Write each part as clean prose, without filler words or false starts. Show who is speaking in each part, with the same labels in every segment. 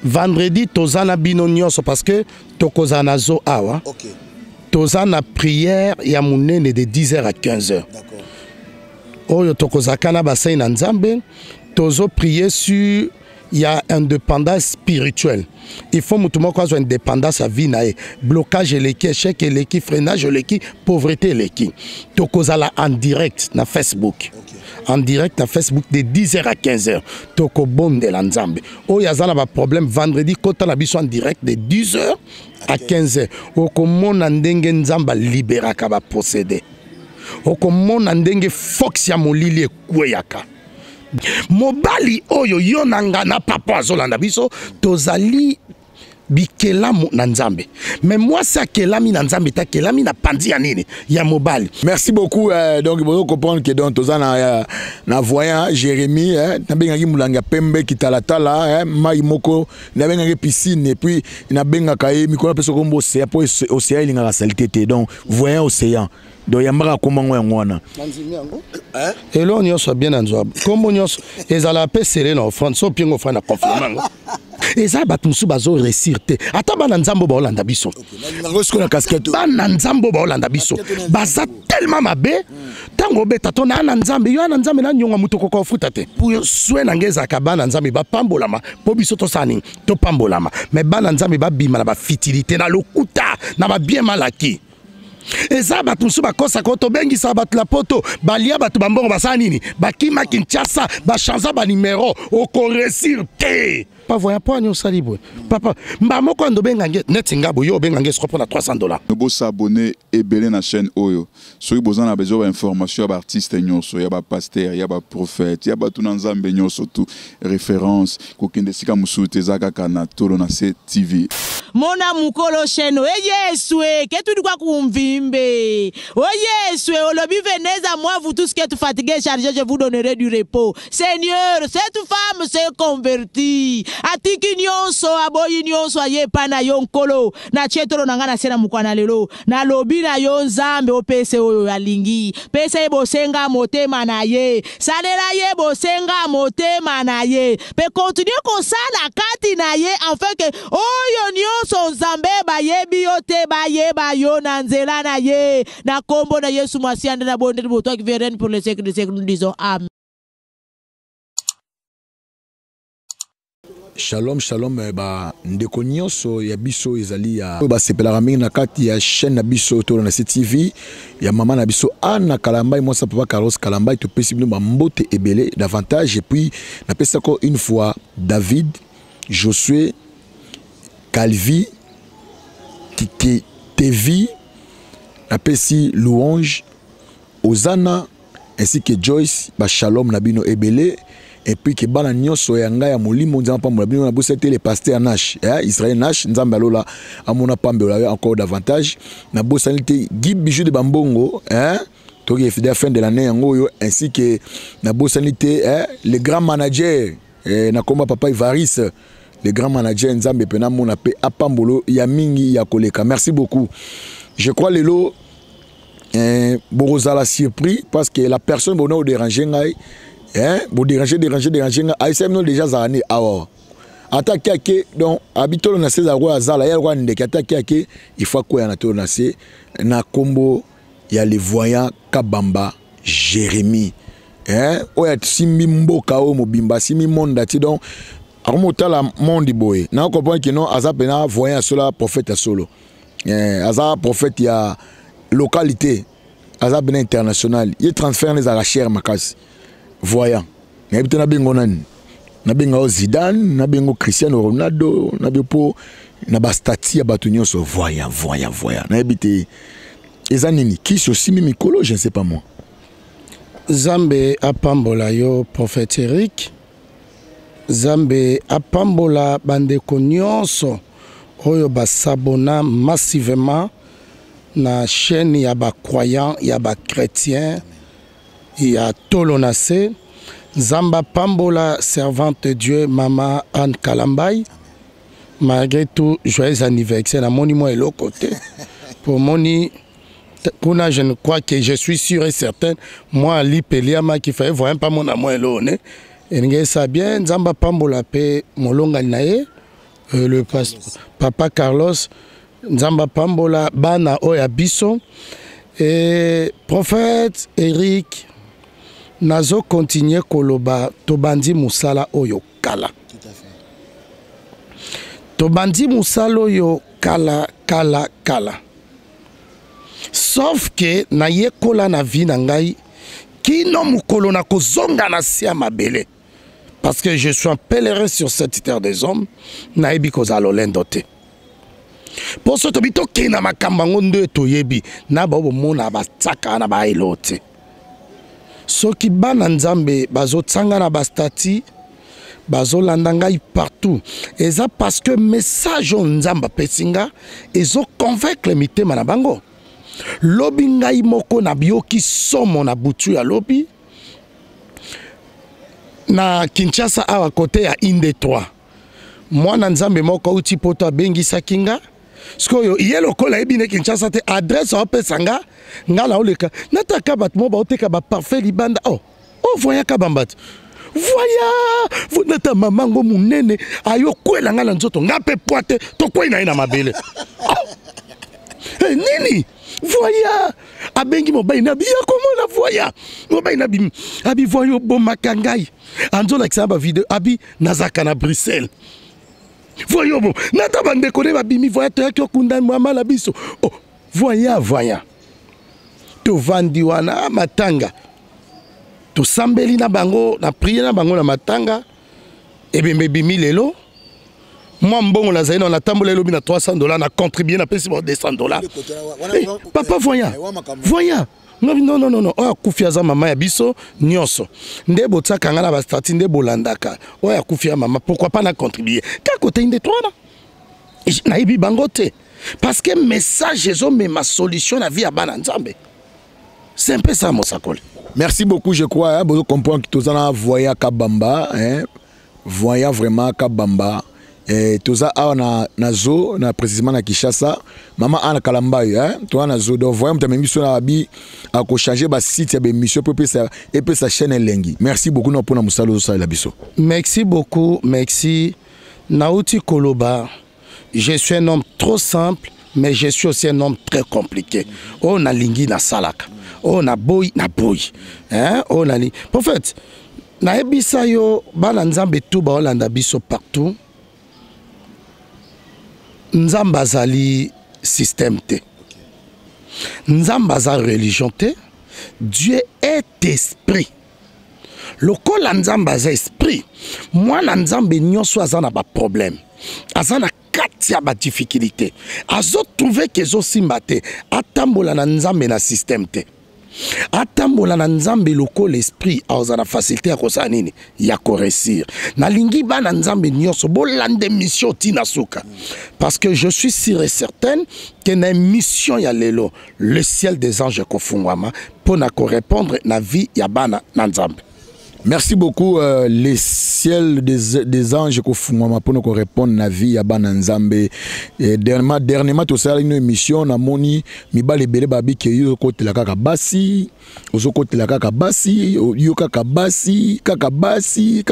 Speaker 1: vendredi tozana bino nyonso parce que tokozana zo awa.
Speaker 2: OK.
Speaker 1: Tozana prière ya munene de 10h à 15h.
Speaker 2: D'accord.
Speaker 1: Oyo tokozakana basai na Nzambe, tozo prier sur il y a indépendance spirituelle. Il faut mutumo kwa zo indépendance à vie nae, blocage eleki, échec eleki, freinage eleki, pauvreté eleki. Tokozala en direct na Facebook. Okay. En direct na Facebook de 10h à 15h. Toko bonde la Nzambe. O yazala ba problème vendredi kota na biso en direct de 10h à 15h. Oko mona ndenge Nzamba liberaka ba posséder. Oko mona ndenge fox ya molili ekweyaka. Mobali oyo yonanga na papa azolanda biso tozali bikelamu na Nzambe. Mais moi ça kelami na Nzambe ta kelami na pandi ya nini ya mobali.
Speaker 2: Merci beaucoup donc vous comprendre que donc tozana na voyant Jérémie na benga ki mulanga pembe kitalatala mai moko na benga piscine et puis na benga kaye mikolo peso kombo c'est pour océan il ngaka saleté donc voyant océan. Donc yambaka komango yangwana.
Speaker 1: Et là on soit bien nzwa. Kombo nyos ezala pe seré na offrande so pingo fa na confirmant. Eza batu musu bazo réussir te. Ata bana Nzambo ba Holanda biso.
Speaker 2: Nangosko na casquette.
Speaker 1: Bana Nzambo ba Holanda biso. Baza tellement mabe. Tango beta tona na Nzambe yo na Nzambe na nyonga mutu ko futa te. Pour soué na ngeza ka bana Nzambe ba pambolama. Po biso to sani to pambolama. Mais bana Nzambe ba bima na ba fitilité na lokuta na ba bien malaki. Eza batu musu bakosa ko to bengi sa bat la poto balia batu bambongo basana nini bakima Kinshasa ba chanza ba numéro o ko réussir te. Pas voyant pas nous salibwe. Papa, mbamo ko ndo bengange net ngabo yo bengange se reprend à $300.
Speaker 3: Nous s'abonner et belé na chaîne Oyo. Soki besoin besoin d'informations à artiste nyonso, ya ba pasteur, ya ba prophète, ya ba tout Nzambe nyonso tout référence ko kende sika musute zaka kana tolo na TV.
Speaker 4: Mona mukolo chaîne Yesu ke tu kwa kumvimbe. O Yesu olobi venez à moi vous tous qui êtes fatigués chargés je vous donnerai du repos. Seigneur, cette femme s'est convertie. Atiki nyonso aboyi nyonso aye pana yonkolo na chetoro nangana sena mukwana lelo na lobi na yo Nzambe opese oyo alingi pese bosenga motema na ye salela ye bosenga motema na ye pe continue kosala kati na ye afin que oyo nyonso Nzambe bayebi yo te bayeba yo na nzela na ye na kombo na Yesu Masiande na bonde de boto qui viennent pour les siècles des siècles nous disons amen.
Speaker 2: Shalom shalom ba ndeko nyonso ya biso ezali ya ba sepelaka mingi na kati ya chaîne na biso to na TV ya mama na biso Anna Kalambai moi ça papa Carlos Kalambai to pesi bino ba mbote ebele davantage et puis na pesa ko une fois David Josué Calvi Kike Tevi na pesi louange Ozana ainsi que Joyce ba shalom na bino ebele. Et puis que bana nyonso ya ngai ya molimo nzamba pambola bino na bosete le pasteur Nash Israël Nash nzamba lola amona pambola encore davantage na bosanité Guy Bijou de Bambongo to qui est fin de l'année yango yo ainsi que na bosanité le grand manager na komba papa Ivaris le grand manager nzambe pena mona pe apambolo ya mingi ya koleka. Merci beaucoup. Je crois lelo borozala surpris parce que la personne bono déranger ngai bon déranger aïsem non déjà zane awa attaquer ake donc habitolo na seza kwa azala ya kwa ndeke attaquer ake il faut quoi na to na se na kombo ya les voyants Kabamba Jérémie oya simbi mboka o mobimba simbi monde ti donc akomotala monde boy na comprendre que non aza pena voyant solo prophète solo aza prophète ya localité aza ben international il transfert les arachères makasi voyant na bito na bengo nani na bengo Zidane na bengo Cristiano Ronaldo na bepo na ba stati ya batu nyonso voyant na bité ezanini qui aussi mikolo je ne sais pas moi
Speaker 1: Zambe apambola yo prophète Eric Zambe apambola bandeko nyonso oyo basabona massivement na chaîne ya ba croyant ya ba chrétien. Il y a Tolonase, Zamba Pambola, servante de Dieu, Maman Anne Kalambai. Malgré tout, joyeux anniversaire. À mon et l'autre côté. Pour Moni, je ne crois que je suis sûr et certain. Moi, Ali Peliama, qui fait voir pas mon amour et l'eau. Et nous savons bien, Zamba Pambola, Molonga Nae, le papa Carlos Nzamba Pambola bana oya biso et prophète Eric nazo continuer koloba tobandi musala oyo kala. Tout à fait. Tobandi musala oyo kala. Sauf que na yekola na vie na ngai kino mukolo na kozonga na sia mabele. Parce que je suis un pèlerin sur cette terre des hommes, na ebi kozalo lendote. Pour ce tobito kina makambango ndo toyebi na babo mona bataka na ba elote. Soki bana nzambe bazo tsanga na bastati bazo landa ngai partout. Et ça parce que message nzamba pesinga ezo convaincre mitema na bango. Lobi ngai moko na bioki somo na butu ya lobi. Na Kinshasa awa kote ya Inde 3. Mwana nzambe moko uti poto bengi sakinga. Skoyo yelo kola ebine Kinshasa te adresse ope sanga ngala oleka. Nataka bat mo ba oteka ba parfait libanda. Oh voya kabambat. Voya vunata mamango munene ayo kwela ngala nzoto ngape poate to kwena ina mabele. Nini? Voya abengi mobai na biya komona voya mobai na bim abi voyo bomakangai anzola kisaba video abi nazaka na Bruxelles voyo bo nata bande kone babimi voya to yakyo kunda mama la biso oh voya to vandi wana matanga to sambeli na bango na prier na bango na matanga ebembe bimi lelo. Moi, bon, la zaïna, on a tamboulé le na $300, on a contribué, on a payé $200. Papa, voya. Non. Oh, Koufiaza maman yabiso, nyonso. Nde botsa kangala bastati nde bolandaka. Oh, Koufia maman, pourquoi pas na contribué? Quel côté inde toi là? Na ibi bangote. Parce que message, ils mais ma solution la vie à Bananzambe. C'est un peu ça, mon sakol.
Speaker 2: Merci beaucoup, je crois. Vous comprenez que tout ça, voya Kabamba, voya vraiment Kabamba. Toza awa na zo na précisément na Kinshasa mama ana kalambayo toi na zo donc voyons ta émission na bi a ko changer ba site ya émission pour et sa chaîne lengi. Merci beaucoup no pona musalo so la biso.
Speaker 1: Merci beaucoup, merci. Nauti Koloba, je suis un homme trop simple mais je suis aussi un homme très compliqué. On a lingi na salaka. On a boy na boy. On a li. Prophète, na ebisa yo bana nzambe tout ba Holanda biso partout. Nzamba zali système te. Nzamba za religion te. Dieu est esprit. Lokola nzamba za esprit. Moi na nzambe nyonso azana ba problème. Azana kati ya ba difficulté. Azo trouver que zo simba te. Atambola na nzambe na système te. Atambola na nzambe loko l'esprit aozana facilité ya kosa nini ya koresir na lingi bana nzambe nyonso bolande mission tina suka parce que je suis sûr et certain que na mission ya lelo le ciel des anges kofungwama pour na répondre na vie ya bana na nzambe.
Speaker 2: Merci beaucoup les ciels des anges kofungwama pour nous répondre na vie ya bana nzambe. Dernièrement to sala une émission na moni mibale bele babi ke yo kote la kaka basi ozo kote la kaka basi yo kaka basi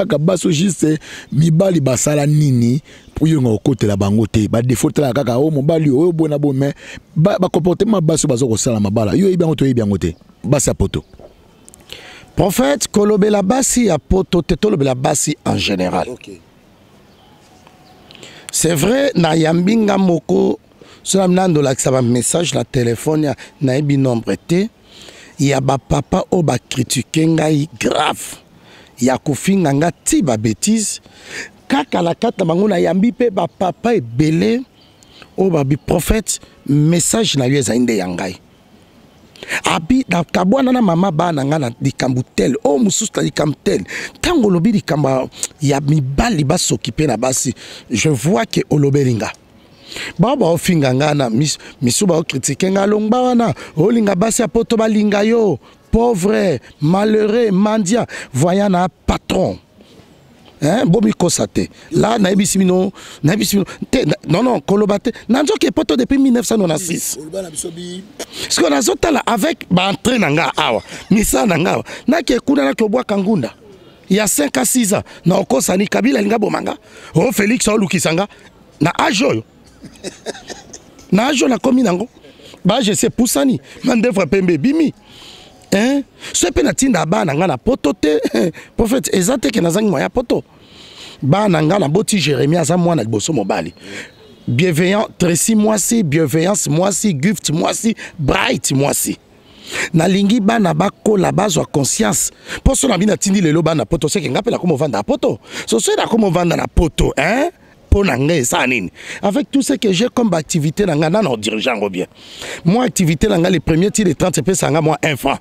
Speaker 2: juste mibali basala nini pour yo kote la bangote ba défaut la kaka o mobali o bona bo mais ba comportement baso bazo ko sala mabala yo ibango to ibangote basa poto. Prophète, kolobela basi à poto, tetolobela basi en général. Okay. C'est vrai, na yambinga moko, cela m'nando la ça va message la téléphone na ebi nombre te, ya ba papa o ba critiquer ngai grave. Ya kofinga nga ti ba bêtise, kaka la kata bango na yambi pe ba papa ebele o ba bi prophète message na yeza inde yangai. Abi na kabwana na mama bana ngana dikambutel o mususta dikamtel tango lobi dikamba ya mibali basokipe na basi je vois que olobelinga baba ofinga ngana misuba o critiquer ngalongba wana olinga basi apoto balinga yo pauvre malheureux mendiant voyant un patron. Bobi Kosate. Là, non, Kolobate. Nanjoke poto depuis 1996. Ce qu'on a zota là avec entrée nanga awa, misa nanga. Na ke kuna na ke bois kangunda. Il y a 5 à 6 ans. Na okosani Kabila linga bomanga. Oh Félix Olukisanga.
Speaker 1: na ajo na ajo na komi nango ba je sais poussani mandevra pembe bimi hein ce pe na tinda ba na nga na poto te prophète ezate ke nazangi moya poto ba na nga na boti Jérémie aza mwana liboso mobali bienveillant Tracy mwasi bienveillance mwasi gift mwasi bright mwasi na lingi bana bakola bazwa conscience poso na bina tindi lelo bana poto seke ngapela komo vanda poto so na komo vanda na poto hein avec tout ce que j'ai comme activité non dirigeant bien moi activité les premiers tirs de 30 p ça moi un franc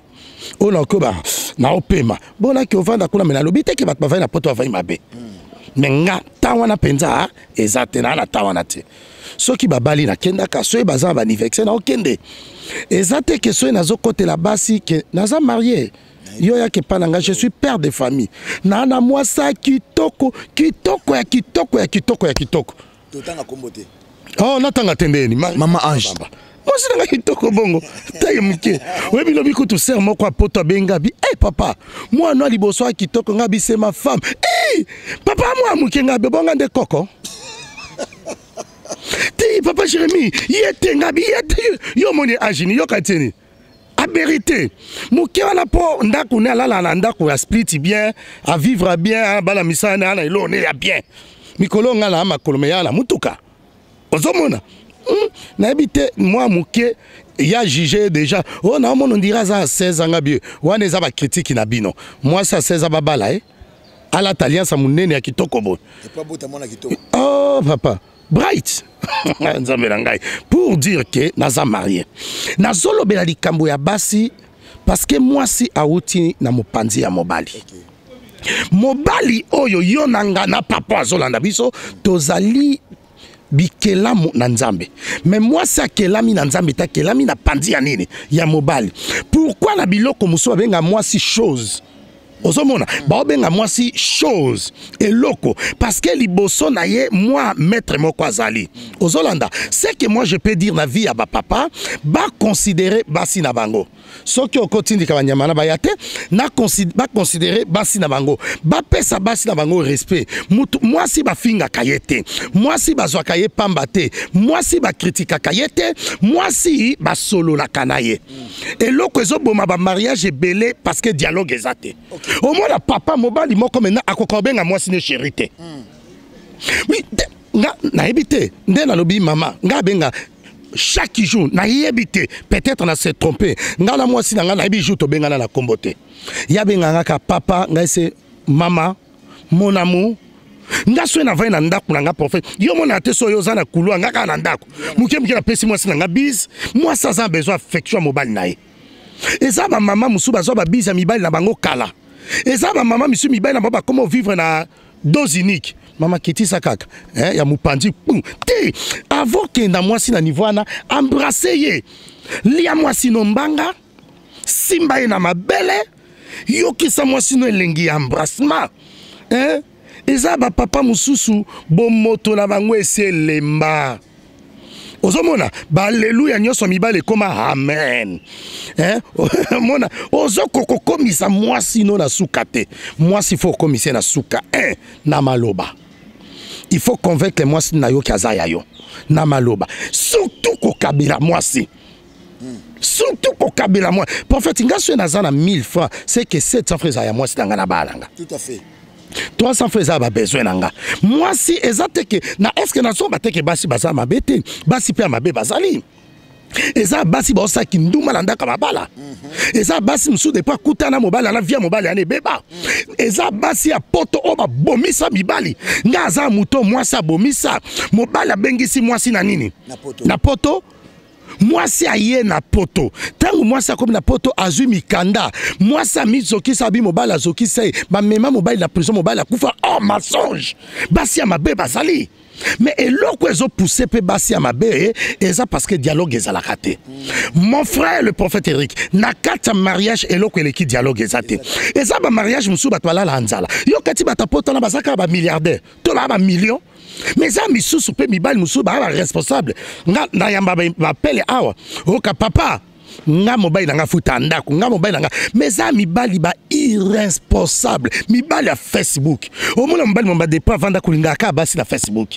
Speaker 1: on a que ba na opema bona que vanda kuna mena lobite ke bat bavai na poto avai mabe menga tawana penza ezate na tawana te soki babali na kenda ka so baza ba nivexe na okende ezate ke so nazo côté la basi ke naza marié yo ya ke pananga je suis père de famille na moi ça kitoko
Speaker 2: totanga kombote
Speaker 1: oh natanga tendeni
Speaker 2: mama Ange
Speaker 1: moi c'est nga kitoko bongo taye muke webi lobi kutu ser moko poto benga bi papa moi no liboso kitoko ngabi c'est ma femme papa moi muke ngabe bonga de koko ti papa Jérémie yete ngabi yete yo moni agini yo kateni à vérité muke wana po ndaku ne alala na ndaku ya split bien à vivre bien bala misana na ilone ya bien mikolo nga na makolo me ya na mutuka ozomona na habité moi muke ya jugé déjà oh na on dira ça 16 ans bien wana za ba critique na bino moi ça 16 ans babala à l'italien ça munene ya kitoko bo
Speaker 2: et pas beau ta mona kitoko
Speaker 1: oh papa bright pour dire que naza marié nazolo bela likambo ya basi parce que moi si auti na mopanzi ya mobali mobali oyo yo nanga na papa azolanda biso tozali bikelamu na nzambe mais moi ça kelami na nzambe ta kelami na panzi ya nini ya mobali pourquoi na biloko muso benga moi si chose ozomona ba benga moi si chose et loko parce que liboso na ye moi maître moko azali ozolanda c'est que moi je peux dire na vie ya ba papa ba considérer basi na bango soki okotindi ka banyama na bayate na considérer basi na bango ba pesa basi na bango respect moi si ba finga kayete moi si bazwa kaye pambate moi si ba critique kayete moi si ba solo la kanaye et loko ezoboma ba mariage belé parce que dialogue ezate au moins la papa mobali moko maintenant akokobenga moi si ne chérité oui na ebité ndena lobi mama nga benga chaque jour na yebité peut-être na se tromper nga la moi si nga na ebi jour to benga na kombote ya benga nga papa nga c'est mama mon amour nga so na vai na ndako na nga prophète yo mona te so yo za na kulu nga ka na ndako muke na pesi moi si nga bis moi ça a besoin affection mobile nae eza ba mama musu bazo ba biza mibali na bango kala eza ba mama musu mibali na ba comment vivre na dose unique mama kitisa kaka ya mupandi te avant que na moi si na niveau na embrasser ye lia moi si no mbanga simba na mabele yo kisa moi si no elengi embrassement eza ba papa mususu bo moto na bango ese lemba ozomona ba alléluia nyoso mibale koma amen mona ozoko komisa moi sino na suka te moi si faut komisa na suka na maloba il faut convaincre moi si na yo kazaya yo na maloba surtout ko kabila moi si surtout ko kabila moi prophète ngaso na zana 1000 francs c'est que 700 frères ya moi si na na balanga
Speaker 2: tout à fait
Speaker 1: 300 frères a besoin nanga moi si ezateke na est-ce que na so bateke basi baza mabete basi pe mabe bazali eza basi ba osaki nduma landa ka mabala eza basi msu de pas kutana mobala na via mobala ane beba eza basi ya poto oba bomisa mibali nga za muto moi sa bomisa mobala bengisi moi si na nini na poto moi si aye na poto tangu moi sa comme na poto azui mikanda moi sa mizoki sabi mobala zoki sei ba mema mobile na prison mobile kufa oh mensonge basi ya mabe bazali mais eloko ezo pousser pe basi ya mabe eza parce que dialogue ezala raté mon frère le prophète Eric na kata mariage eloko eleki dialogue ezate eza ba mariage musu batwala la nzala yo kati bata poto na bazaka ba milliardaire to ba millions mais ça misusu pe mibali musu ba responsable nga na yamba ba pele awa oka papa nga mobile nga futa ndako nga mobile nga mais ça mibali ba irresponsable mibali à Facebook au moins mobile mba dépend vanda kulinga ka basi na Facebook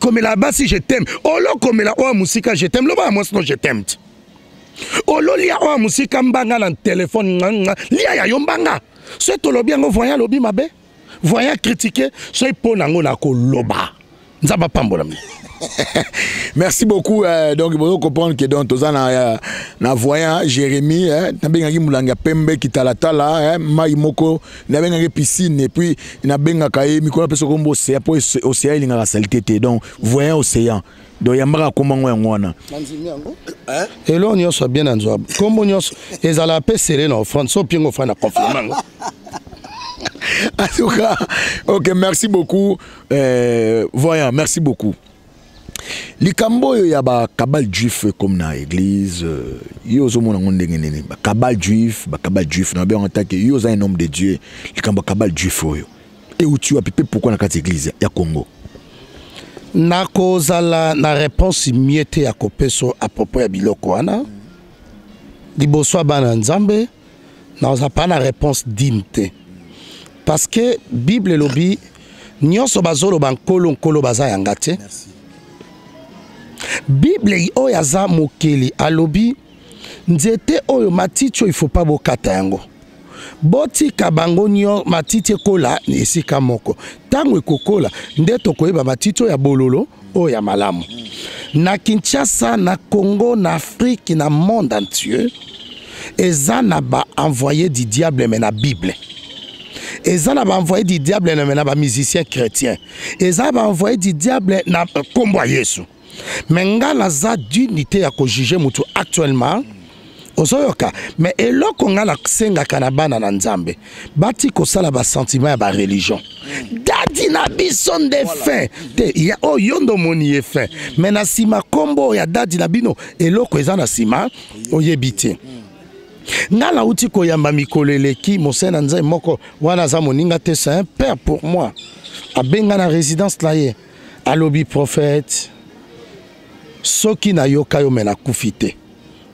Speaker 1: Comme là-bas, si je t'aime. Olo comme là, oh, musique, je t'aime. Là-bas, moi, sinon, je t'aime. Olo, lia, oh, musique, mbanga, dans le téléphone, lia, ya, yombanga. C'est tout le bien, voyant lobby, ma bé. Voyant critiquer, c'est pour nango, na ko loba. Nzaba pambola.
Speaker 2: Merci beaucoup. Donc, il faut comprendre que dans tous na voyant Jérémy, na benga mulanga pembe kitalatala, maimoko, na benga piscine et puis na benga kaye mikona peso kombo océan pour océan il ngara saleté donc voyant océan. Donc yambaka komango yangwana.
Speaker 1: Et là on y soit bien anzoa. Comme on y ezala pe seré na offrande, so pingo fa na confirmant.
Speaker 2: En tout cas, ok, merci beaucoup. Voyant, merci beaucoup. Likambo ya ba kabal juif comme na église yo zo mona ngonde ngene ba kabal juif na bien en tant que yo za un homme de Dieu likambo kabal juif oyo et où tu as pipé pourquoi na kati église ya Congo
Speaker 1: na kozala na réponse miete ya kopeso à propos ya biloko wana liboso bana nzambe na za pas na réponse digne parce que Bible lobi nyonso bazolo bankolo nkolo baza yangate. Merci. Bible oyo aza mokeli alobi nzete oyo matiti il faut pas bokata yango botika bango nyo matiti kola esika moko tango ekokola nde tokoyeba matiti ya bololo oyo ya malamu na Kinshasa na Congo na Afrique na monde entier eza na ba envoyé du diable mais na Bible eza na ba envoyé du diable mais na ba musicien chrétien eza ba envoyé du diable na kombo Yesu. Mais ngala za d'unité ya ko juger mutu actuellement ozoyoka mais eloko ngala senga kanabana na nzambe bati ko sala ba sentiment ya ba religion dadi na bison de fin te ya o yondo moni fin mais na sima kombo ya dadi na bino eloko eza na sima oyebite ngala uti ko yamba mikoleleki mosena nzai moko wana za moninga te c'est un père pour moi abenga na résidence la ye alobi prophète soki na yoka yo mena kufite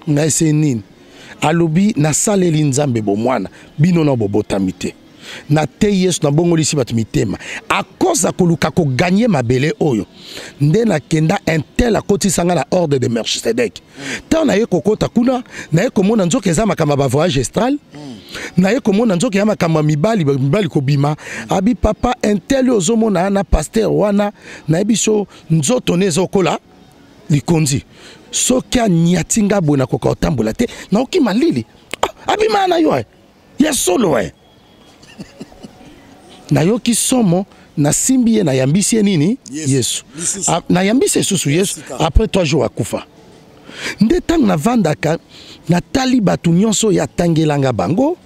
Speaker 1: na esenine alobi na saleli nzambe bo mwana bino na bobotamite na te Yesu na bongo lisi batu mitema a cause a koluka ko gagner mabele oyo nde na kenda intel a kotisanga na ordre de Melchizedek ta na ye kokota kuna na ye komona nzoka eza makamba ba voyage astral na ye komona nzoka ya makamba mibali ko bima abi papa intel ozomona na pasteur wana na biso nzoto nezokola likonzi soki anyatinga bona koka otambola te na okima lili abima na yo ya solo na yo ki somo na simbi na yambisi nini Yesu na yambisi susu Yesu après 3 jours akufa nde tang na vandaka na tali batu nyonso ya tangelanga bango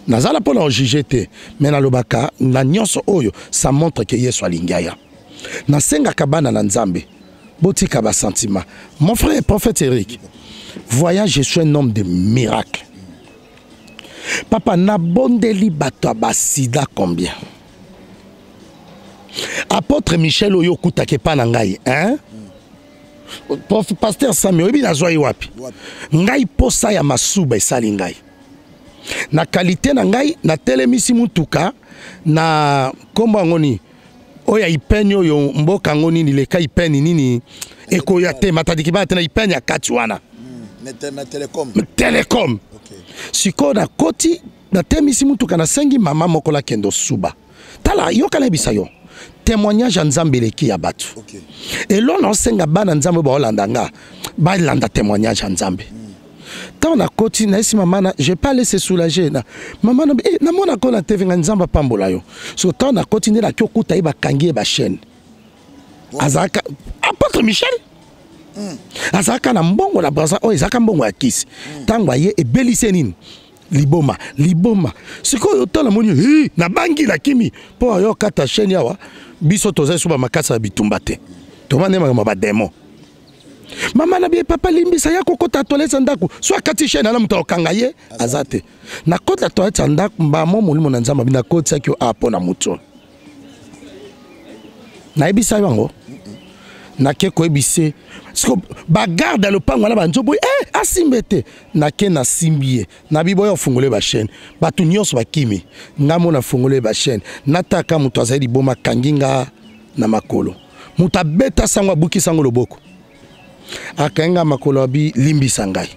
Speaker 1: nazala pona juger te mais na lobaka na nyonso oyo ça montre que Yesu alingaya na senga kabana na nzambe botika ba sentiment. Mon frère prophète Eric, voyant je suis un homme de miracle. Papa na bondeli bato ba sida combien? Apôtre Michel oyo kutake pa na ngai, hein? Pasteur Samuel obi na zwa wapi? Ngai posa ya masuba esali ngai. Na qualité na ngai na telemisi mutuka na komba ngoni oya ipenyo yo mboka ngoni ni leka ipeni nini eko ya te matadiki ba tena ipenya ya katuana
Speaker 2: na telecom
Speaker 1: okay. Siko na koti na temisi mutuka na sengi mama mokola kendo suba tala yo kana bisa yo témoignage nzambe leki ya batu okay. Elo na senga bana nzambe ba olandanga ba landa témoignage nzambe tant na koti na esi mama na je pas laisser soulager na mama na na mona ko na TV nzamba pambola yo so tant na koti ne la kyokuta iba kangie ba chaîne azaka apôtre Michel azaka na mbongo na braza o ezaka mbongo ya kisi tangwa ye ebelise nini liboma siko yo tala moni na bangi la kimi po yo kata chaîne yawa biso toza suba makasa bitumba te to manema ba demo. Mama na bien papa limbisa ya kokota toilette ndaku soit kati chaîne na muto okanga ye azate na kota toilette ndaku mba mo mulimo na nzamba bina kota ki apo na muto na ebisa yango na ke ko ebise siko ba garde le pango na banjobo asimbete na ke na simbie na biboyo fungole ba chaîne batu nyonso bakimi ngamo na fungole ba chaîne nataka muto azali boma kanginga na makolo muta beta sango buki sango loboko akenga makolo bi limbi sangai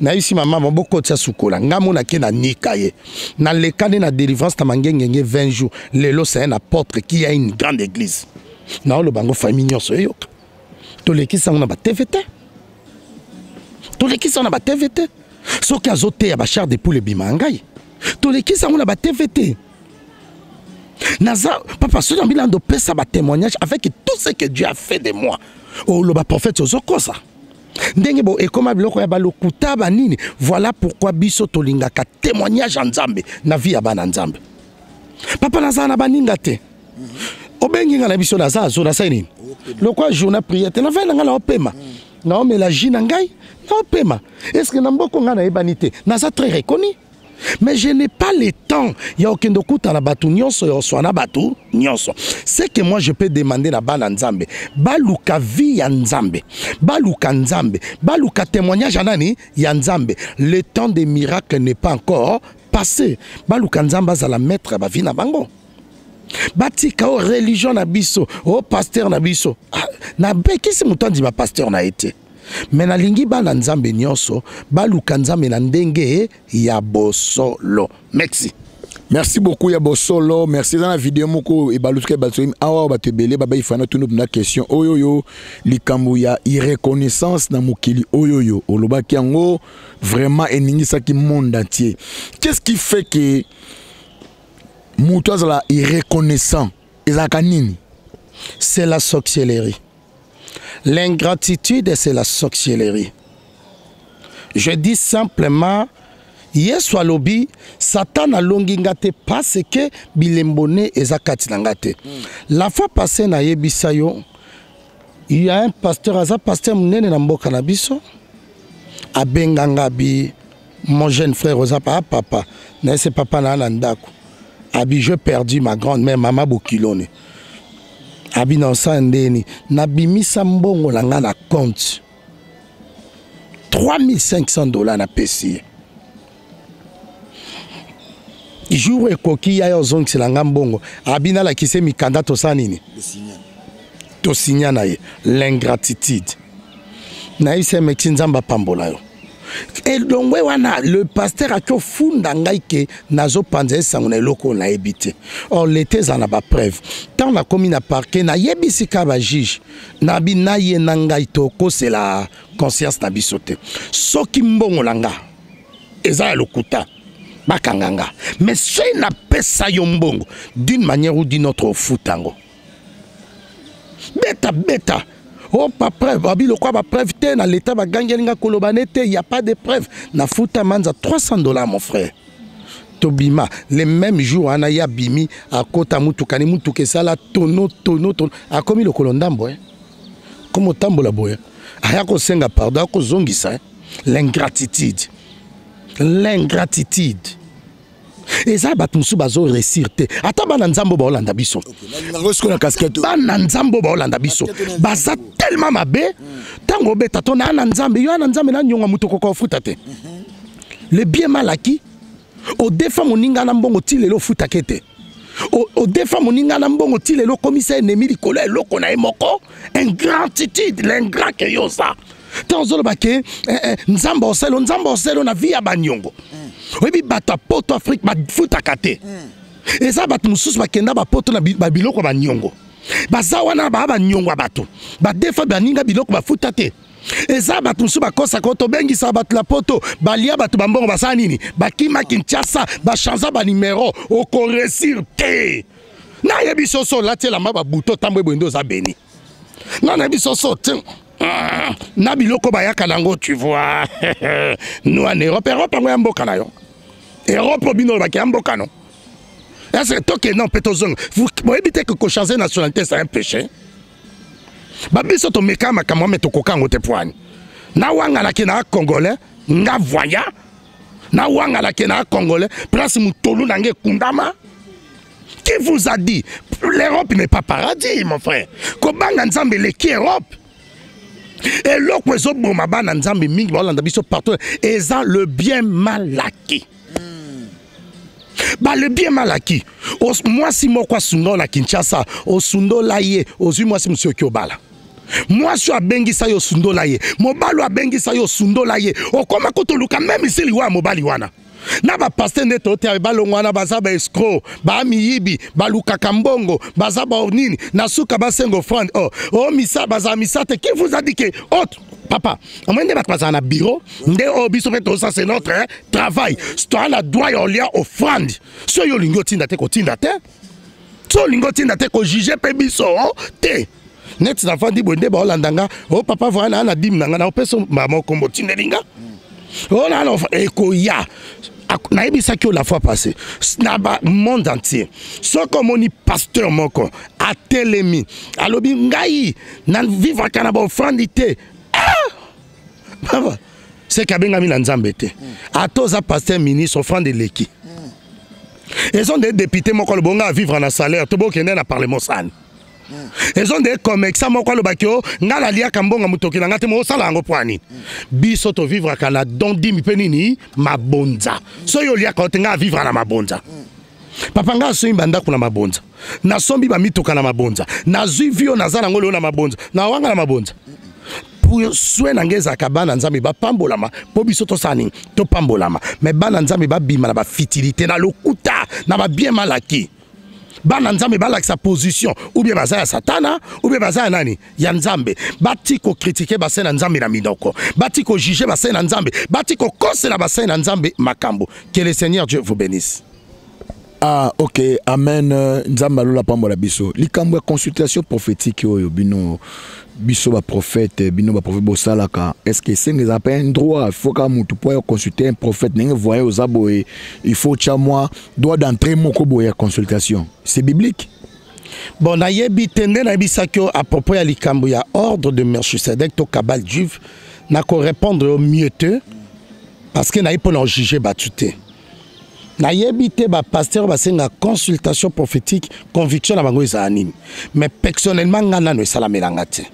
Speaker 1: na isi mama maboko tsa sukola ngamo na ke na nikaye na lekane na délivrance ta mangenge 20 jours lelo c'est un apôtre qui a une grande église na lo bango famille nyonso yo to lekisa na ba TVT to lekisa na ba TVT soki azote ya ba char de poule bimangai to lekisa na ba TVT naza papa so na bilando pesa ba témoignage avec tout ce que Dieu a fait de moi oh le ba prophète ozokosa ndenge bo ekoma biloko ya balokuta banini voilà pourquoi biso tolingaka témoignage en Nzambe na vie ya bana Nzambe papa naza na baninga te obengi nga na biso naza azo na saini lokwa journée prière te na va nga na opema na omela jina ngai na opema est-ce que na mboko nga na ebanité naza très reconnu mais je n'ai pas le temps. Il y a aucun dokuta na batu nyonso yo swana batu nyonso. C'est que moi je peux demander na bana Nzambe, baluka vie ya Nzambe, baluka Nzambe, baluka témoignage anani ya Nzambe. Le temps des miracles n'est pas encore passé. Baluka Nzambe za la maître ba vie na bango. Batika o religion na biso, o pasteur na biso. Na bekisi mutondi ba pasteur na été. Mais na lingi bana Nzambe nyonso baluka Nzambe na ndenge ya bosolo. Merci.
Speaker 2: Merci beaucoup ya bosolo. Merci dans la vidéo moko e baluka balsoim awa batebele baba ifana tunu na question oyoyo likambu ya irreconnaissance na mokili oyoyo olobaki yango vraiment eningisa ki monde entier. Qu'est-ce qui fait que mutoza la irreconnaissant ezaka nini?
Speaker 1: C'est la sorcellerie. L'ingratitude, c'est la sorcellerie. Je dis simplement, Yesu alobi, Satan a longingate parce que bilembone ezakati nangate. La fois passée na yebisayo, il y a un pasteur, un pasteur munene na mboka na biso, abenganga bi, mon jeune frère Ozapa, papa, na ese papa na andako. Abi, je perdu ma grande-mère, maman Bokilone. Abi na sandeni na bimisa mbongo na nga na compte $3500 na pesi jour ekoki ya yozongi la nga mbongo abi na la kise mikanda to sanini to signa na ye l'ingratitude na ise meki Nzamba pambola yo et donc wana le pasteur a ko funda ngai ke nazo panze sango na eloko na ebité or l'été za na ba preuve tant la commune na parquet na yebisi ka ba juge na bi na ye na ngai to ko c'est la conscience na bisote soki mbongo langa eza lokuta bakanganga mais c'est na pesa yo mbongo d'une manière ou d'une autre au futango beta oh, pas preuve. Abi le quoi ba preuve te na l'état ba gangelinga kolobanete, il y a pas de preuve. Na futa manza $300 mon frère. Tobima les mêmes jours anaya bimi à kota mutukani mutuke sala tono a commis le kolondambo hein. Comme tambola boya. Aya ko senga pardon ko zongisa. L'ingratitude. Et ça bat musu bazo réussir te ata bana Nzambo ba Holanda biso
Speaker 2: na casquette
Speaker 1: bana Nzambo ba Holanda biso baza tellement mabe tango beta to na Nzambe yo na Nzambe na nyonga mutu ko futa te le bien mal acquis au défend moninga na mbongo tilelo futa kete au défend moninga na mbongo tilelo commissaire ennemi likolo eloko na emoko ingratitude l'ingrat que yo ça tanzo bake Nzambo oselo na vie ya banyongo. Oui, bata poto Afrique ba futa kate. Et ça bat mususu bakenda ba poto na biloko ba nyongo. Baza wana ba nyongo bato. Ba defa ba ninga biloko ba futa te. Et ça bat mususu ba kosa koto bengi sa bat la poto balia bato bambongo basa nini. Ba kima Kinshasa ba chanza ba numéro au réussir te. Na yebi soso la te la ma ba buto tambo bondo za beni. Na yebi soso te. Na biloko bayaka nango tu vois. Nous en Europe ngo ya mboka na yo. Europe bino ba ya mboka no. Est-ce que toi que non petozong vous évitez que changer nationalité c'est un péché. Ba biso to mekama kama meto kokango te poani. Na wanga la kena congolais nga voya. Na wanga la kena congolais place mutolu nange kundama. Qui vous a dit l'Europe n'est pas paradis mon frère. Kobanga Nzambe le qui Europe. Et l'autre boma bana Nzambe mingi ba Holanda biso partout et ça le bien mal acquis. Bah le bien malaki. Moi si moi quoi sundo na Kinshasa, o sundo la ye, ozu moi si monsieur Kyobala. Moi je suis à Bengisa yo sundo la ye. Mobalo a Bengisa yo sundo la ye. O koma koto luka même ici liwa mobali wana. Na ba pasteur neto te balongwana baza ba escroc, ba miyibi, ba luka kambongo, baza ba nini, na suka ba sengo friend. Oh misa baza misa te qui vous a dit que papa, on m'a dit que na bureau, ndé biso fait ça c'est notre travail. Toi la droit yo lia offrande. So yo lingo tinda te ko tinda te. So lingo tinda te ko juger pe biso te. Net na fandi bonde ba olandanga, papa voilà na dim nanga na opeso mama kombo tindelinga. Là non ekoya. Naïbisa qui la fois passée, snaba monde entier. Ce comme on dit pasteur moko a télémi. Alobi ngai nan vivre kanaba offrandité. C'est kabenga mi nzambete. A toza pasteur ministre offrande leki. Ils ont des députés moko le bonga vivre en salaire. Tobo kende na parlement san. Ils ont des commerçants moko le bakio ngala lia kambonga mutoki na ngate mo sala ngo poani. Biso to vivre kana don dimi penini mabonza. So yo lia ka tenga vivre na mabonza. Papa nga so imbanda kuna mabonza. Na sombi ba mitoka na mabonza. Na zivio na zana ngolo na mabonza. Na wanga na mabonza. Pour soin ngeza kabana nzambe ba pambolama po biso to sani to pambolama. Mais bana nzambe ba bima na ba fitilité na lokuta na ba bien malaki. Bana nzambe balak sa position ou bien bazaya satana ou bien bazaya nani ya nzambe bati ko critiquer basena nzambe na minoko bati ko juger basena nzambe bati ko kosela basena nzambe makambo. Que le Seigneur Dieu vous bénisse.
Speaker 2: Ah ok, amen. Nzamba lola pambola biso likambo ya consultation prophétique oyo bino biso ba prophète bosalaka. Est-ce que c'est des appels droit, il faut que mutu pour consulter un prophète n'enge voyer aux aboye, il faut moi droit d'entrer moko boya consultation. C'est biblique.
Speaker 1: Bon na yebi tende na bisakyo à propos ya likambo ya ordre de Melchisedec to kabal juif na ko répondre au mieux te parce que na ipo na juger batute. Na yebite ba pasteur ba senga consultation prophétique conviction na bango ezanime mais personnellement ngana no sala melangate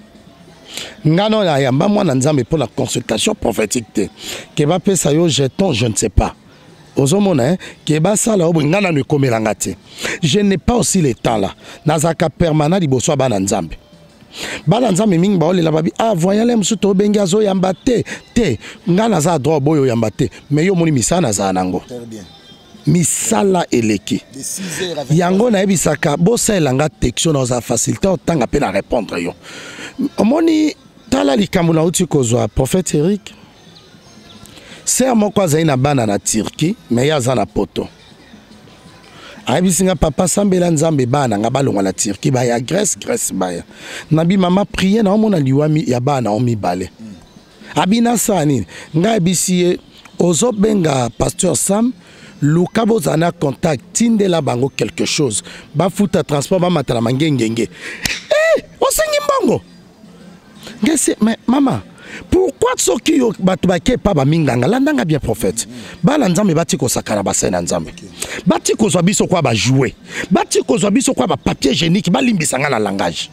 Speaker 1: ngano na yamba mwana nzambe pour la consultation prophétique te ke ba pesa yo jeton je ne sais pas ozomona ke ba sala obo ngana no komelangate. Je n'ai pas aussi le temps là nazaka permanent liboso bana nzambe bana nzambe mingi ba olela babi voyez musu to benga zo yamba te ngana za droit boyo yamba te mais yo moni misana za nango très bien. Misala eleki yango na ebisaka bosa elanga texto na za facilité otanga pe na répondre yo omoni tala likambo na uti kozwa prophète Eric ser moko azali na bana na Turquie mais ya za na poto abisinga papa sambela nzambe bana nga balongwa na Turquie ba ya Grèce baya nabi mama prier na omona liwami ya bana omi bale abina sani nga bisiye ozo benga pasteur Sam Luka bozana contact tindela bango quelque chose ba futa transport ba matala mangengenge osengi mbongo ngese mais maman pourquoi soki yo batu bake pa ba minganga landanga bien prophète bala nzambe bati ko sakana basena nzambe bati ko zwa biso kwa ba jouer bati ko zwa biso kwa ba papier hygiénique ba limbisanga na langage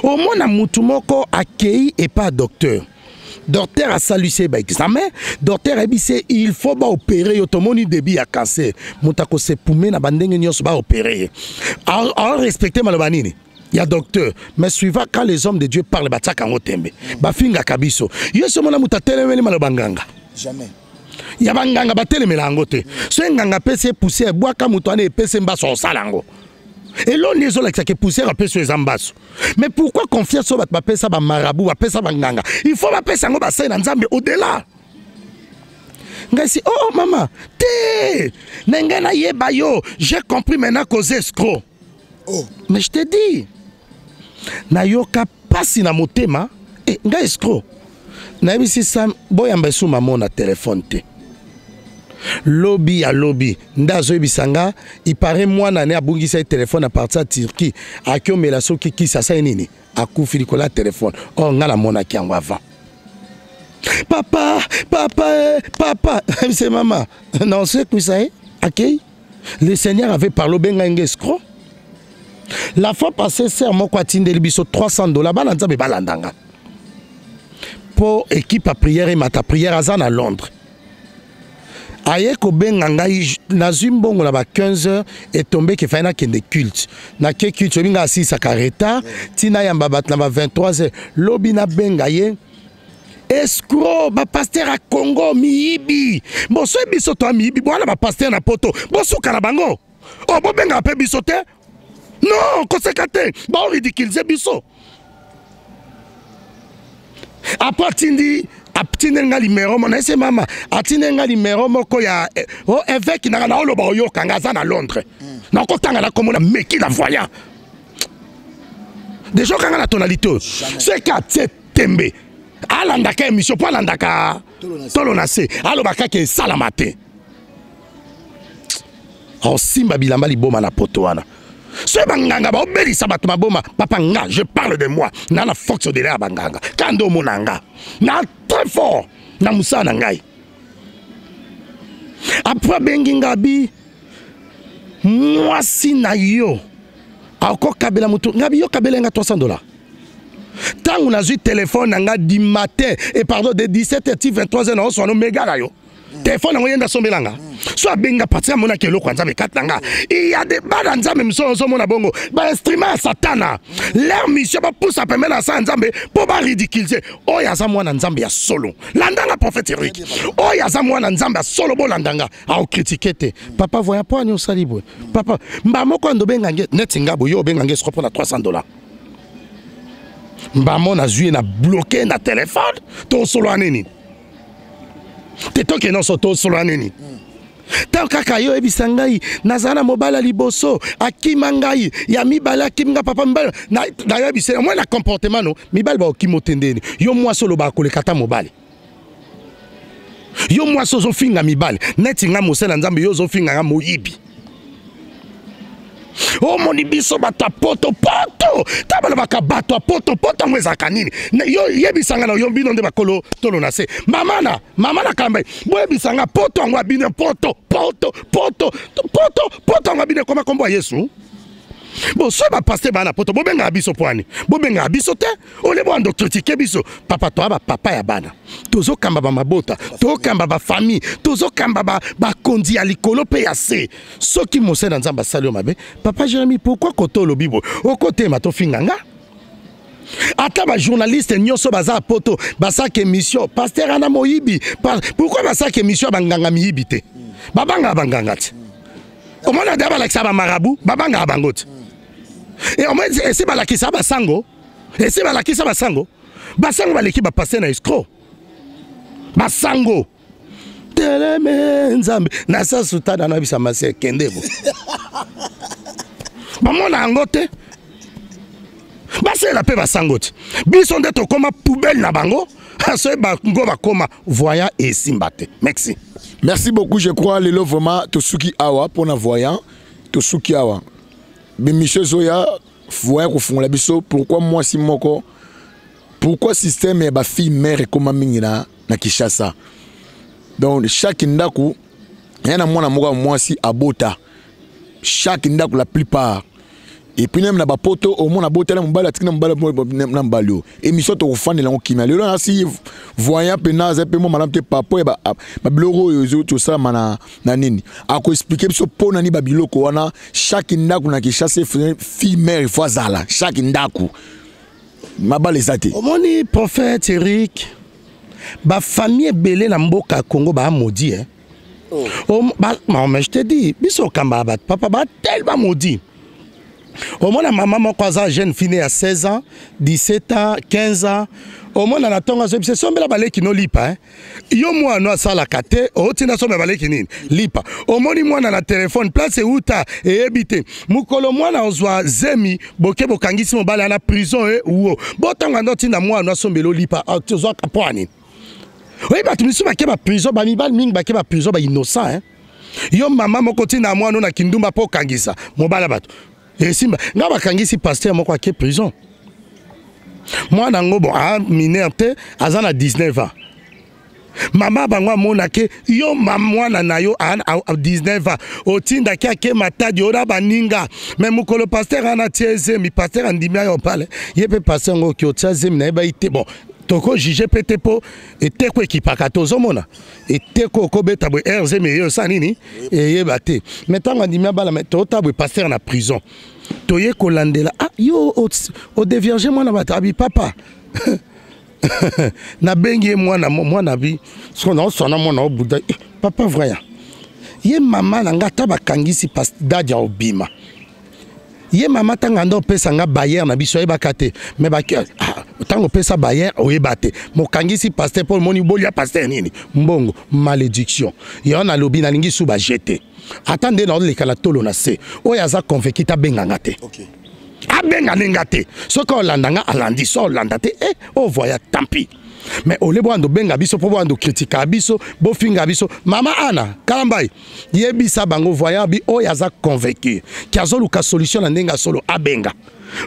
Speaker 1: au mona mutu moko akei et pas docteur. Docteur a salué ba examen, docteur a dit il faut ba opérer automoni débit à cancer. Mutako se poume na bandenge nyos ba opérer. En respecter malobanini. Il y a docteur, mais suivant quand les hommes de Dieu parlent ba tsaka ngotembe. Ba finga kabiso. Yeso mona mutatele meli malobanganga. Jamais. Ya banganga batele melangote. So nganga pese pousser boaka mutane pese mbaso salango. Et l'on est là qui poussé à sur les ambassades. Mais pourquoi confier sur votre pesa ba marabout, ba pesa banganga? Il faut ba pesa ngo ba sena nzambe au-delà. Ngasi oh maman, té nengana yeba yo, j'ai compris maintenant cause escroc. Oh, mais je te dis. Na yo ka pasi na motema, nga escroc. Na bisi sam boyamba su maman na téléphone té. Lobby à lobby ndazo bisanga il paraît moi nané abungi sa téléphone à partir de Turquie a kyo melaso ki sa nini akufi likola téléphone oh ngala mona ki yango avant papa c'est maman non c'est quoi ça OK le Seigneur avait parlé benga escroc la fois passée c'est moko atindeli biso $300 bana nzambe balandanga pour équipe à prière et mata prière à Londres. aye ko benga ngai na zimbongo na ba 15h et tombé que faina kende culte na ke culte binga asisa kareta tina yamba bat na ba 23h lobi na benga ye escroc ba pasteur a Congo miyibi boso biso to miyibi bwana ba pasteur na poto boso kala bango o bo benga pe biso te non konsekate ba ridiculiser biso apatindi nga limero mona ese mama nga limero moko ya o évêque na oloba oyoka nga za na Londres na kotanga na komona meki la voyant déjà kanga la tonalité c'est ka tembe alandaka émission po alandaka tolonase alobaka ke salamate o simba bilamba liboma na poto wana ce banganga ba obelisa bato maboma papa nga je parle de moi na la force de la banganga kando monanga na très fort na musana ngai après benginga bi moi si na yo ako kabela mutu ngabi yo kabela nga $300 tangu na zui téléphone nga du matin et pardon de 17h 23h na so no mega la yo téléphone ngo yenda sombelanga so abenga partir mona kelo kwanza me katanga il y a des bas nzambe mso mona bongo ba instrument satana leur mission ba pousse à permettre ça nzambe pour ba ridiculiser o ya za mwana nzambe ya solo landanga prophète Eric o ya za mwana nzambe ya solo bo landanga a critiquer papa voya po anyo salibwe papa mba moko ndo benga nge netinga bo yo benga nge se na $300 mba mona zui na bloqué na téléphone to solo aneni teto ke non soto solo aneni tant kaka yo ebisa ngai nazana mobala liboso akima ngai ya mibala kimga papa mibala na yo ebisa moi na comportement no mibala ba okimotendeni yo moi solo ba kolekata mobali yo moi so zo finga mibala neti nga mosela nzambe yo zo finga nga moyibi o moni biso bata poto tabala baka bato poto ngweza kanini yo yebisanga na yo bino nde bakolo tolo na se mama na kamba bo yebisanga poto ngwa bino poto ngwa bino koma kombo Yesu bo so ba pasteur bana poto bo benga biso poani bo benga biso te ole bo ando critiquer biso papa to ba papa ya bana tozo kamba ba mabota to kamba ba famille tozo kamba ba kondi ya likolo pe ya se soki mose na nzamba salio mabe papa Jérémie pourquoi koto lo bibo okote ma to finganga ata ba journaliste nyoso baza poto basaka émission pasteur ana moyibi pourquoi basaka émission banganga miyibi te babanga te au moins d'abord avec ça ba marabout babanga bangote et au moins esi balakisa basango baleki ba passer na escroc basango teleme nzambe na sa sultana na bisa mase kendebo bamona ngote basela pe basango biso nde to koma poubelle na bango aso bango bakoma voyant et simbate merci
Speaker 2: beaucoup. Je crois le lot vraiment tosuki awa pour na voyant tosuki awa monsieur Zoya voyant ko fungula biso pourquoi moi si moko pourquoi système ba fille mère comme mingi na Kinshasa donc chaque ndaku yana mwana moko moi si abota chaque ndaku la plupart et puis même na ba poto au monde abota na mbala tikina mbala na mbalio émission to kufanda la ngokimia lelo na si voyant penaze pe mo madame te papa ba biloko yo to ça mana na nini ako expliquer biso pona ni ba biloko wana chaque ndaku na Kinshasa fille mère fazala chaque ndaku mabale zate
Speaker 1: omoni prophète Eric ba famille belé na mboka Congo ba maudit hein mais je te dis biso kamba ba papa ba tellement maudit. Au moins, maman, mon cousin jeune fini à 16 ans, 17 ans, 15 ans. Au moins, on a ton c'est la balai qui ne lit pas. Yo, moi, no ça la kate, au tina sombe balai qui ne lit pas. Au moins, moi, on a téléphone, place et outa et habité. Moukolo, moi, on a zemi, boke bokangisi mon balai à la prison et ou. Botan, on a tina moi, on a sombe lo lit pas. Tu vois, capoine. Oui, bah, tu me souviens que ma prison, bah, mi bal ming, bah, que ma prison, bah, innocent, hein. Yo, maman, mon côté, na moi, on a kindumba po kangisa. Mon balabatu. Et si nga bakangisi pasteur moko ke prison moi nango bon a mineur te azana 19 ans mama bangwa mona ke yo mamwana na yo a 19 ans otinda ke matadi ora baninga mais mukolo pasteur ana tieze mi pasteur andimia yo pale yepe pasteur ngo ki otieze mi na ba ite bon toko juge pete po eteko ekipaka tozomona eteko kobeta bo RZ meilleur ça nini eyeba te mettanga ndimia bala metota bo passer na prison toye kolandela ah yo o dévierge mwana batabi papa na bengi mwana bi sona sona mwana obuda papa voyant ye mama na ngata bakangisi pas dadia obima ye mama tanga ndo pesa nga bayer na biso yebaka te me baki tango pesa bayer oyeba te mokangisi pasteur Paul moni bolia pasteur nini mbongo malédiction yo na lobi na lingi su ba jeter attendez na lekala tolo na se oya za convaincu ta benganga te OK abenga nenga te soko landanga alandi so landa te o voya tant pis mais au lieu de benga biso pour voir de critiquer biso bo finga biso mama ana kalambai yebisa bango voya bi o yaza convaincu ki azoluka solution na ndenga solo abenga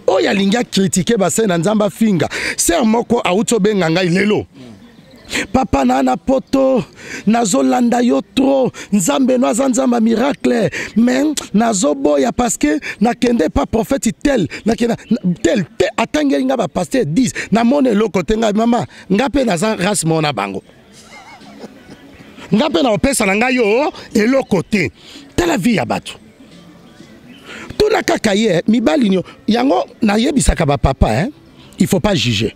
Speaker 1: o ya linga critiquer ba sena nzamba finga ser moko auto benga ngai lelo papa na poto nazolanda yo trop nzambe no azanzamba miracle mais nazoboya parce que nakende pas prophète tel nakenda tel te atangeli nga ba pasteur 10 na mone loko tenga mama ngape naza race mona bango ngape na opesa na nga yo eloko te tala vie ya bato tuna kaka ye mibali nyo yango na yebisaka ba papa il faut pas juger.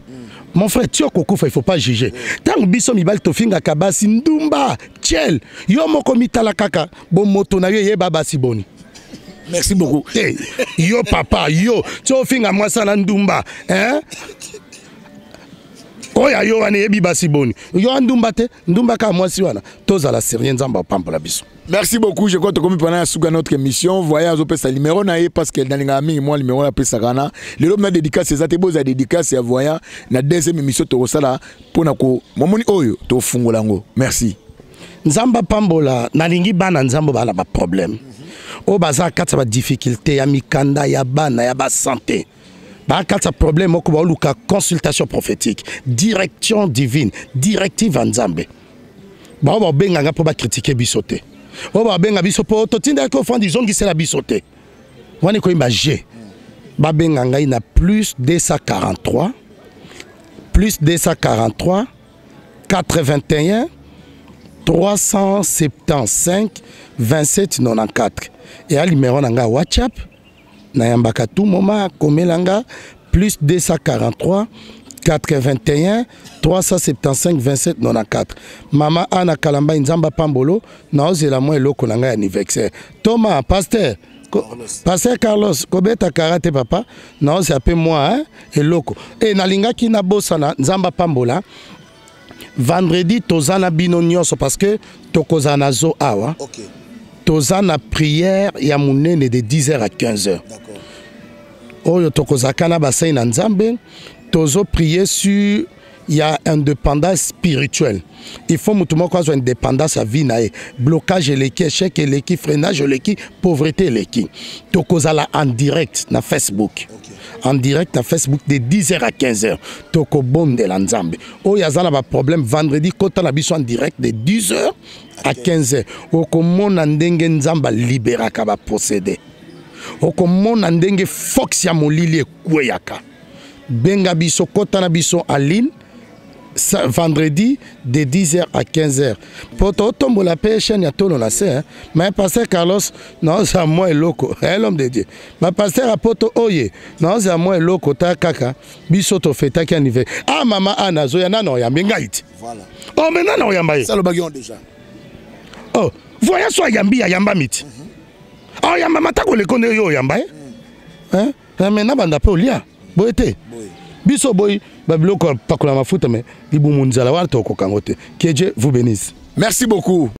Speaker 1: Mon frère, tu il faut pas juger. Tant biso mibal tofinga kabasi ndumba tchel yo moko mitala kaka bon moto na ye baba siboni.
Speaker 2: Merci beaucoup.
Speaker 1: Hey, yo papa yo tu finga moi ça ndumba oya yo ane yebi basiboni yo ndumba te ndumba ka moi si wana tozala sérien nzamba pampola biso.
Speaker 2: Merci beaucoup. Je crois que comme pendant notre émission, voyage au pesa numéro na parce que dans les amis moi numéro la pesa kana. Le l'homme na dédicace c'est beaux à dédicace à voyage na deuxième émission to sala pour na ko momoni oyo to fungolango. Merci.
Speaker 1: Nzamba pambola na lingi bana nzambo bala ba problème. O baza katsa ba difficulté ya mikanda ya bana ya ba santé. Ba katsa problème ko ba luka consultation prophétique, direction divine, directive nzambe. Ba ba benga nga po ba critiquer bisoté. O ba benga biso po to tinda ko fandi zongi c'est la bisoté. Wani ko imagé. Ba benga ngai na plus 243 81 375 27 94 et à numéro nanga WhatsApp na yambaka tout moment komelanga plus 243 81 375 27 94 mama ana kalamba nzamba pambolo na ozela mo eloko nanga anniversaire Thomas pasteur Pasteur Carlos kobeta karate papa na ose ape moi eloko et nalinga ki na bosana nzamba pambola vendredi tozana bino nyonso parce que tokozana zo awa OK tozana prière ya munene de 10h à 15h d'accord oyo tokozakana basai na nzambe tozo prier sur il y a indépendance spirituelle. Il faut mutumo kwa zo indépendance à vie nae blocage eleki échec eleki freinage eleki pauvreté eleki tokozala en direct na Facebook okay. En direct na Facebook de 10h à 15h toko bonde la nzambe o yazana ba problème vendredi kota na biso en direct de 10h à 15h okomona ndenge nzamba liberaka ba posséder okomona ndenge fox ya molili ekweyaka benga biso kota na biso en ligne vendredi de 10h à 15h. Pour tomber la paix, chaîne ya tono na se, mais pasteur Carlos non c'est moi loko, l'homme de Dieu. Ma pasteur apoto oye, non c'est moi loko ta kaka, biso to feta ki anniversaire. Ah maman ana zo ya nano ya mbengait. Voilà. Oh mais nano ya mbaye. Ça le baguion déjà. Oh, voyez soit yambi ya yamba miti. Oh ya mama ta ko le connaît yo yamba. Hein? Mais na banda pe olia. Boete. Biso boy babiloko pakola mafuta mais libumunzala wa to ko kangote. Que Dieu vous bénisse.
Speaker 2: Merci beaucoup.